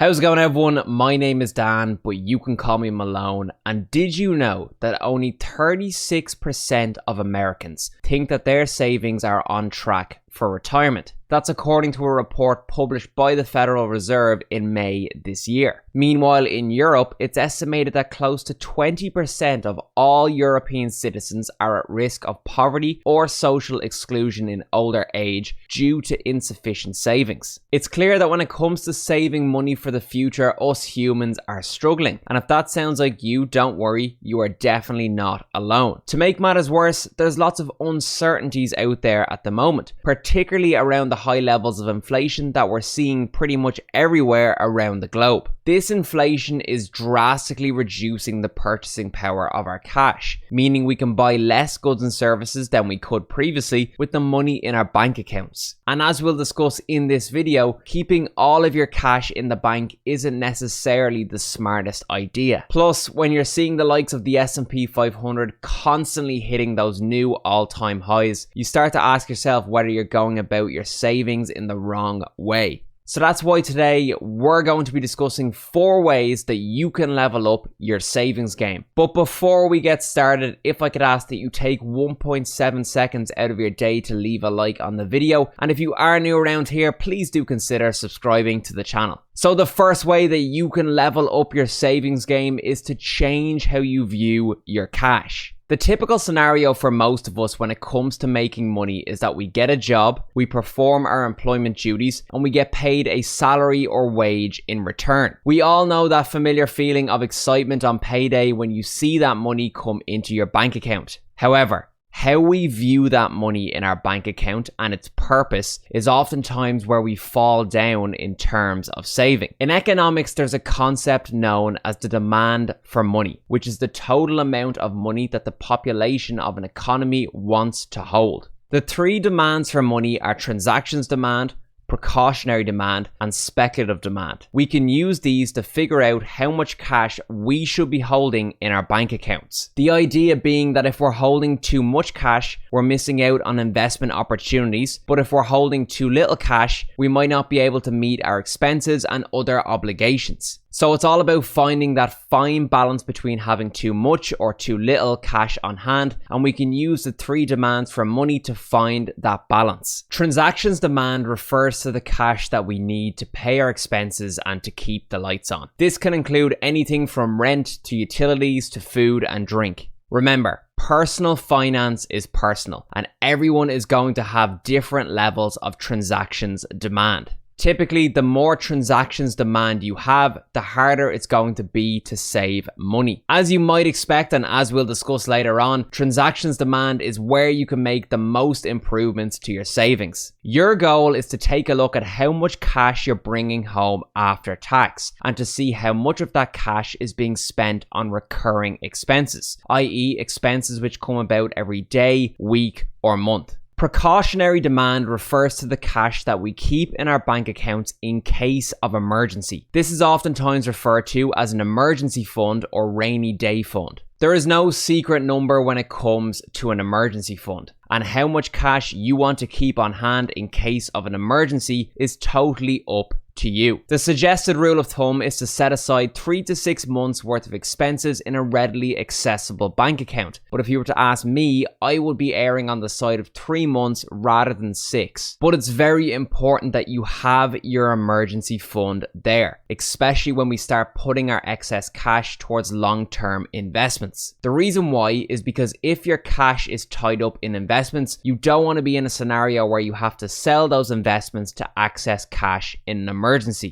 How's it going, everyone? My name is Dan, but you can call me Malone. And did you know that only 36% of Americans think that their savings are on track for retirement? That's according to a report published by the Federal Reserve in May this year. Meanwhile, in Europe, it's estimated that close to 20% of all European citizens are at risk of poverty or social exclusion in older age due to insufficient savings. It's clear that when it comes to saving money for the future, us humans are struggling. And if that sounds like you, don't worry, you are definitely not alone. To make matters worse, there's lots of uncertainties out there at the moment, particularly around the high levels of inflation that we're seeing pretty much everywhere around the globe. This inflation is drastically reducing the purchasing power of our cash, meaning we can buy less goods and services than we could previously with the money in our bank accounts. And as we'll discuss in this video, keeping all of your cash in the bank isn't necessarily the smartest idea. Plus, when you're seeing the likes of the S&P 500 constantly hitting those new all-time highs, you start to ask yourself whether you're going about your savings in the wrong way. So that's why today we're going to be discussing 4 ways that you can level up your savings game. But before we get started, if I could ask that you take 1.7 seconds out of your day to leave a like on the video. And if you are new around here, please do consider subscribing to the channel. So the first way that you can level up your savings game is to change how you view your cash. The typical scenario for most of us when it comes to making money is that we get a job, we perform our employment duties, and we get paid a salary or wage in return. We all know that familiar feeling of excitement on payday when you see that money come into your bank account. However, how we view that money in our bank account and its purpose is oftentimes where we fall down in terms of saving. In economics, there's a concept known as the demand for money, which is the total amount of money that the population of an economy wants to hold. The 3 demands for money are transactions demand, precautionary demand, and speculative demand. We can use these to figure out how much cash we should be holding in our bank accounts. The idea being that if we're holding too much cash, we're missing out on investment opportunities, but if we're holding too little cash, we might not be able to meet our expenses and other obligations. So it's all about finding that fine balance between having too much or too little cash on hand, and we can use the 3 demands for money to find that balance. Transactions demand refers to the cash that we need to pay our expenses and to keep the lights on. This can include anything from rent to utilities to food and drink. Remember, personal finance is personal, and everyone is going to have different levels of transactions demand. Typically, the more transactions demand you have, the harder it's going to be to save money. As you might expect, and as we'll discuss later on, transactions demand is where you can make the most improvements to your savings. Your goal is to take a look at how much cash you're bringing home after tax, and to see how much of that cash is being spent on recurring expenses, i.e. expenses which come about every day, week, or month. Precautionary demand refers to the cash that we keep in our bank accounts in case of emergency. This is oftentimes referred to as an emergency fund or rainy day fund. There is no secret number when it comes to an emergency fund, and how much cash you want to keep on hand in case of an emergency is totally up to you. The suggested rule of thumb is to set aside 3 to 6 months worth of expenses in a readily accessible bank account. But if you were to ask me, I would be erring on the side of 3 months rather than 6. But it's very important that you have your emergency fund there, especially when we start putting our excess cash towards long-term investments. The reason why is because if your cash is tied up in investments, you don't want to be in a scenario where you have to sell those investments to access cash in an emergency.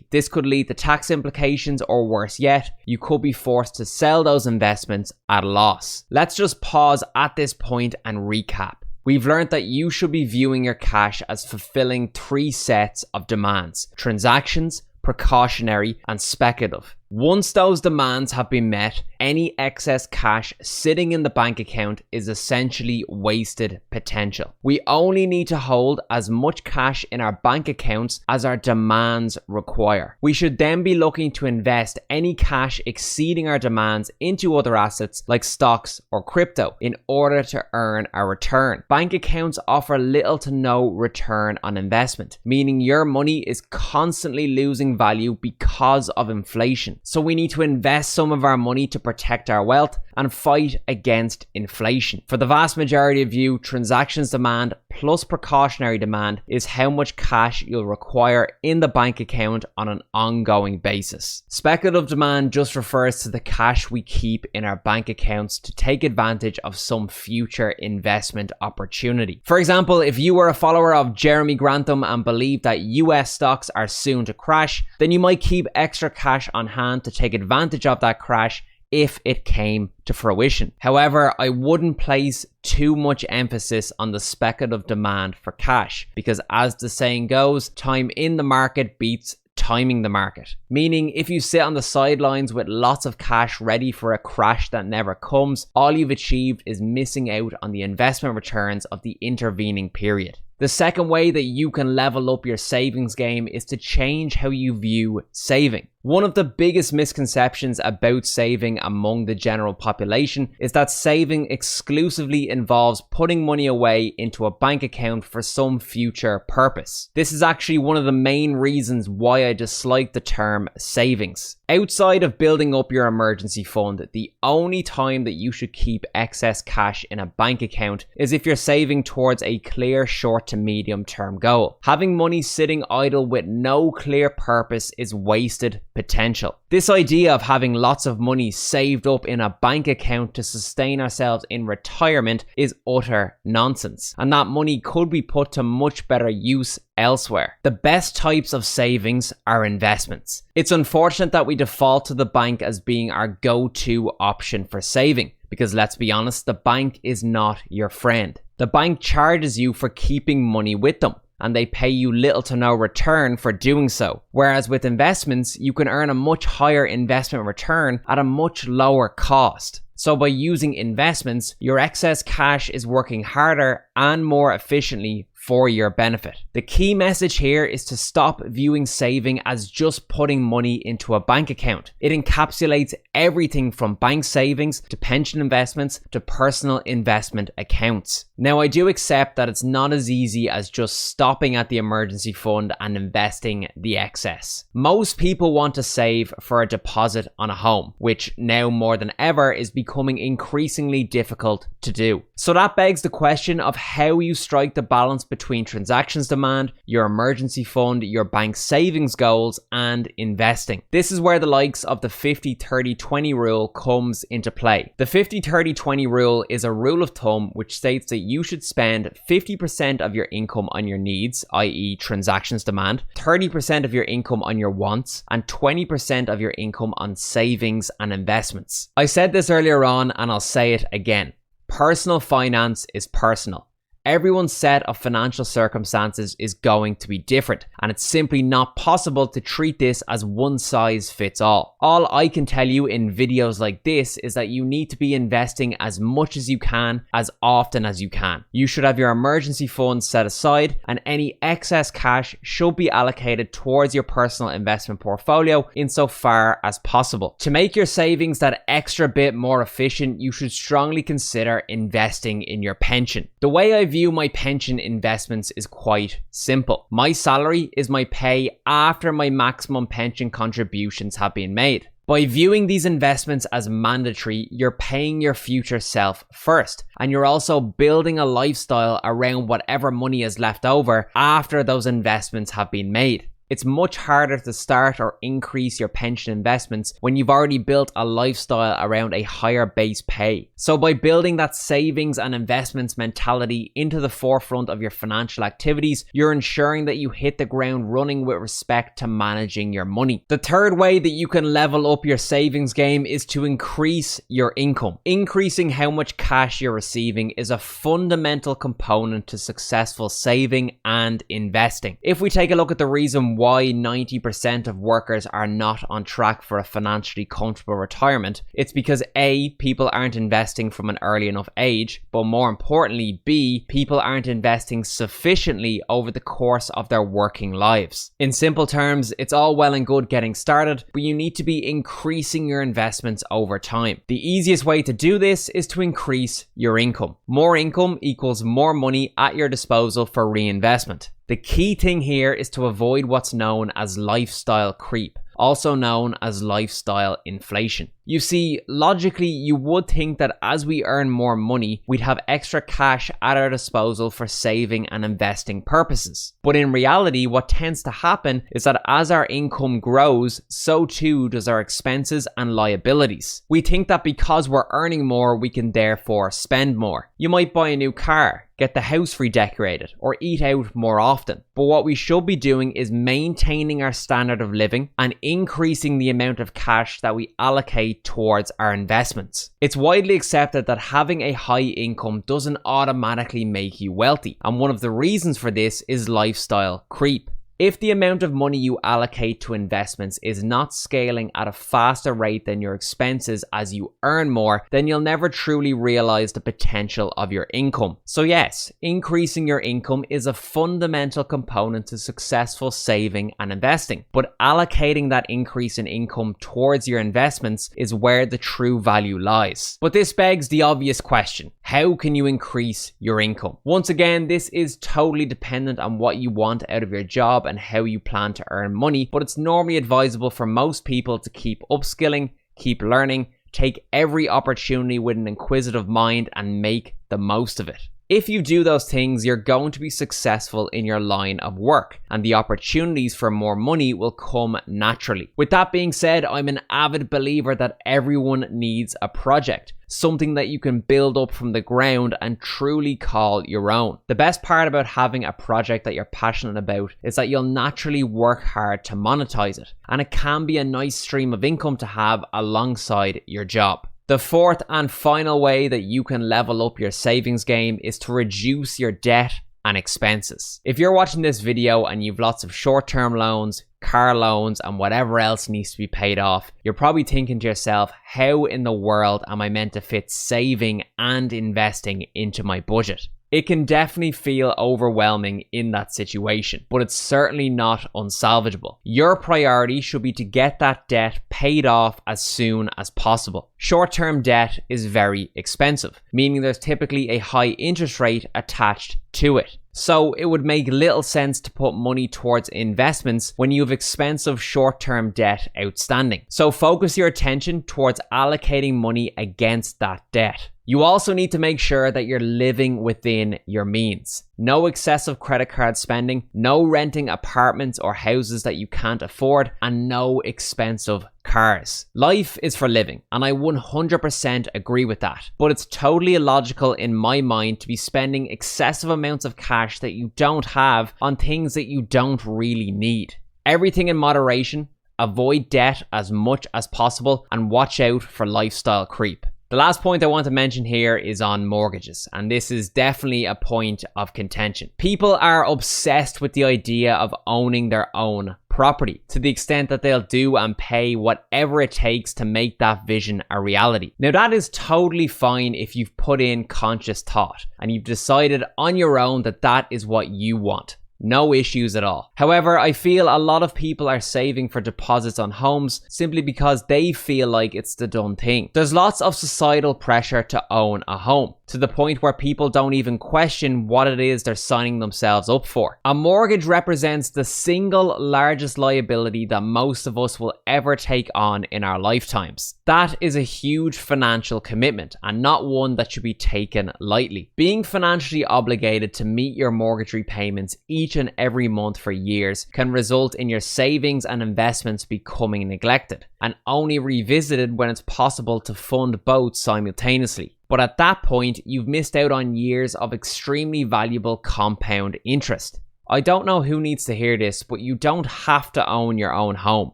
This could lead to tax implications, or worse yet, you could be forced to sell those investments at a loss. Let's just pause at this point and recap. We've learned that you should be viewing your cash as fulfilling 3 sets of demands: transactions, precautionary, and speculative. Once those demands have been met, any excess cash sitting in the bank account is essentially wasted potential. We only need to hold as much cash in our bank accounts as our demands require. We should then be looking to invest any cash exceeding our demands into other assets like stocks or crypto in order to earn a return. Bank accounts offer little to no return on investment, meaning your money is constantly losing value because of inflation. So we need to invest some of our money to protect our wealth and fight against inflation. For the vast majority of you, transactions demand plus precautionary demand is how much cash you'll require in the bank account on an ongoing basis. Speculative demand just refers to the cash we keep in our bank accounts to take advantage of some future investment opportunity. For example, if you were a follower of Jeremy Grantham and believe that US stocks are soon to crash, then you might keep extra cash on hand to take advantage of that crash if it came to fruition. However, I wouldn't place too much emphasis on the speculative demand for cash because, as the saying goes, time in the market beats timing the market. Meaning, if you sit on the sidelines with lots of cash ready for a crash that never comes, all you've achieved is missing out on the investment returns of the intervening period. The second way that you can level up your savings game is to change how you view saving. One of the biggest misconceptions about saving among the general population is that saving exclusively involves putting money away into a bank account for some future purpose. This is actually one of the main reasons why I dislike the term savings. Outside of building up your emergency fund, the only time that you should keep excess cash in a bank account is if you're saving towards a clear short to medium term goal. Having money sitting idle with no clear purpose is wasted potential. This idea of having lots of money saved up in a bank account to sustain ourselves in retirement is utter nonsense, and that money could be put to much better use elsewhere. The best types of savings are investments. It's unfortunate that we default to the bank as being our go-to option for saving, because let's be honest, the bank is not your friend. The bank charges you for keeping money with them, and they pay you little to no return for doing so. Whereas with investments, you can earn a much higher investment return at a much lower cost. So by using investments, your excess cash is working harder and more efficiently for your benefit. The key message here is to stop viewing saving as just putting money into a bank account. It encapsulates everything from bank savings to pension investments to personal investment accounts. Now, I do accept that it's not as easy as just stopping at the emergency fund and investing the excess. Most people want to save for a deposit on a home, which now more than ever is becoming increasingly difficult to do. So that begs the question of how you strike the balance between transactions demand, your emergency fund, your bank savings goals, and investing. This is where the likes of the 50-30-20 rule comes into play. The 50-30-20 rule is a rule of thumb which states that you should spend 50% of your income on your needs, i.e. transactions demand, 30% of your income on your wants, and 20% of your income on savings and investments. I said this earlier on and I'll say it again. Personal finance is personal. Everyone's set of financial circumstances is going to be different, and it's simply not possible to treat this as one size fits all. All I can tell you in videos like this is that you need to be investing as much as you can, as often as you can. You should have your emergency funds set aside, and any excess cash should be allocated towards your personal investment portfolio insofar as possible. To make your savings that extra bit more efficient, you should strongly consider investing in your pension. The way I view my pension investments is quite simple. My salary is my pay after my maximum pension contributions have been made. By viewing these investments as mandatory, you're paying your future self first, and you're also building a lifestyle around whatever money is left over after those investments have been made. It's much harder to start or increase your pension investments when you've already built a lifestyle around a higher base pay. So by building that savings and investments mentality into the forefront of your financial activities, you're ensuring that you hit the ground running with respect to managing your money. The third way that you can level up your savings game is to increase your income. Increasing how much cash you're receiving is a fundamental component to successful saving and investing. If we take a look at the reason why 90% of workers are not on track for a financially comfortable retirement, it's because A, people aren't investing from an early enough age, but more importantly, B, people aren't investing sufficiently over the course of their working lives. In simple terms, it's all well and good getting started, but you need to be increasing your investments over time. The easiest way to do this is to increase your income. More income equals more money at your disposal for reinvestment. The key thing here is to avoid what's known as lifestyle creep, also known as lifestyle inflation. You see, logically, you would think that as we earn more money, we'd have extra cash at our disposal for saving and investing purposes. But in reality, what tends to happen is that as our income grows, so too does our expenses and liabilities. We think that because we're earning more, we can therefore spend more. You might buy a new car, get the house redecorated, or eat out more often. But what we should be doing is maintaining our standard of living and increasing the amount of cash that we allocate towards our investments. It's widely accepted that having a high income doesn't automatically make you wealthy, and one of the reasons for this is lifestyle creep. If the amount of money you allocate to investments is not scaling at a faster rate than your expenses as you earn more, then you'll never truly realize the potential of your income. So yes, increasing your income is a fundamental component to successful saving and investing, but allocating that increase in income towards your investments is where the true value lies. But this begs the obvious question: how can you increase your income? Once again, this is totally dependent on what you want out of your job and how you plan to earn money, but it's normally advisable for most people to keep upskilling, keep learning, take every opportunity with an inquisitive mind and make the most of it. If you do those things, you're going to be successful in your line of work, and the opportunities for more money will come naturally. With that being said, I'm an avid believer that everyone needs a project, something that you can build up from the ground and truly call your own. The best part about having a project that you're passionate about is that you'll naturally work hard to monetize it, and it can be a nice stream of income to have alongside your job. The fourth and final way that you can level up your savings game is to reduce your debt and expenses. If you're watching this video and you've lots of short-term loans, car loans, and whatever else needs to be paid off, you're probably thinking to yourself, how in the world am I meant to fit saving and investing into my budget? It can definitely feel overwhelming in that situation, but it's certainly not unsalvageable. Your priority should be to get that debt paid off as soon as possible. Short-term debt is very expensive, meaning there's typically a high interest rate attached to it. So it would make little sense to put money towards investments when you have expensive short-term debt outstanding. So focus your attention towards allocating money against that debt. You also need to make sure that you're living within your means. No excessive credit card spending, no renting apartments or houses that you can't afford, and no expensive cars. Life is for living, and I 100% agree with that. But it's totally illogical in my mind to be spending excessive amounts of cash that you don't have on things that you don't really need. Everything in moderation, avoid debt as much as possible, and watch out for lifestyle creep. The last point I want to mention here is on mortgages, and this is definitely a point of contention. People are obsessed with the idea of owning their own property to the extent that they'll do and pay whatever it takes to make that vision a reality. Now, that is totally fine if you've put in conscious thought and you've decided on your own that that is what you want. No issues at all. However, I feel a lot of people are saving for deposits on homes simply because they feel like it's the done thing. There's lots of societal pressure to own a home, to the point where people don't even question what it is they're signing themselves up for. A mortgage represents the single largest liability that most of us will ever take on in our lifetimes. That is a huge financial commitment and not one that should be taken lightly. Being financially obligated to meet your mortgage repayments each and every month for years can result in your savings and investments becoming neglected and only revisited when it's possible to fund both simultaneously. But at that point, you've missed out on years of extremely valuable compound interest. I don't know who needs to hear this, but you don't have to own your own home.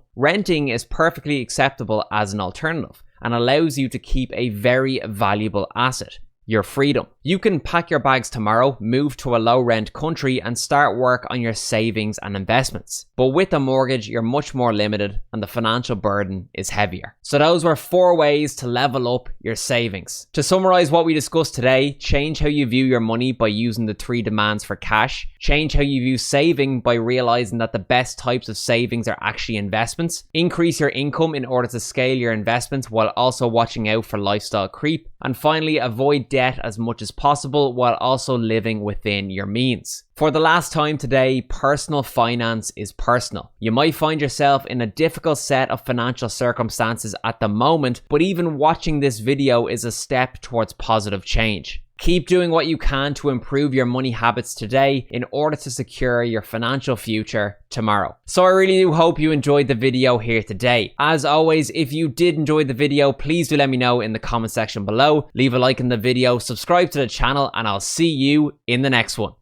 Renting is perfectly acceptable as an alternative and allows you to keep a very valuable asset, your freedom. You can pack your bags tomorrow, move to a low rent country and start work on your savings and investments. But with a mortgage, you're much more limited and the financial burden is heavier. So those were 4 ways to level up your savings. To summarize what we discussed today, change how you view your money by using the 3 demands for cash. Change how you view saving by realizing that the best types of savings are actually investments. Increase your income in order to scale your investments while also watching out for lifestyle creep. And finally, avoid debt as much as possible while also living within your means. For the last time today, personal finance is personal. You might find yourself in a difficult set of financial circumstances at the moment, but even watching this video is a step towards positive change. Keep doing what you can to improve your money habits today in order to secure your financial future tomorrow. So I really do hope you enjoyed the video here today. As always, if you did enjoy the video, please do let me know in the comment section below. Leave a like in the video, subscribe to the channel, and I'll see you in the next one.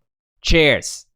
Cheers.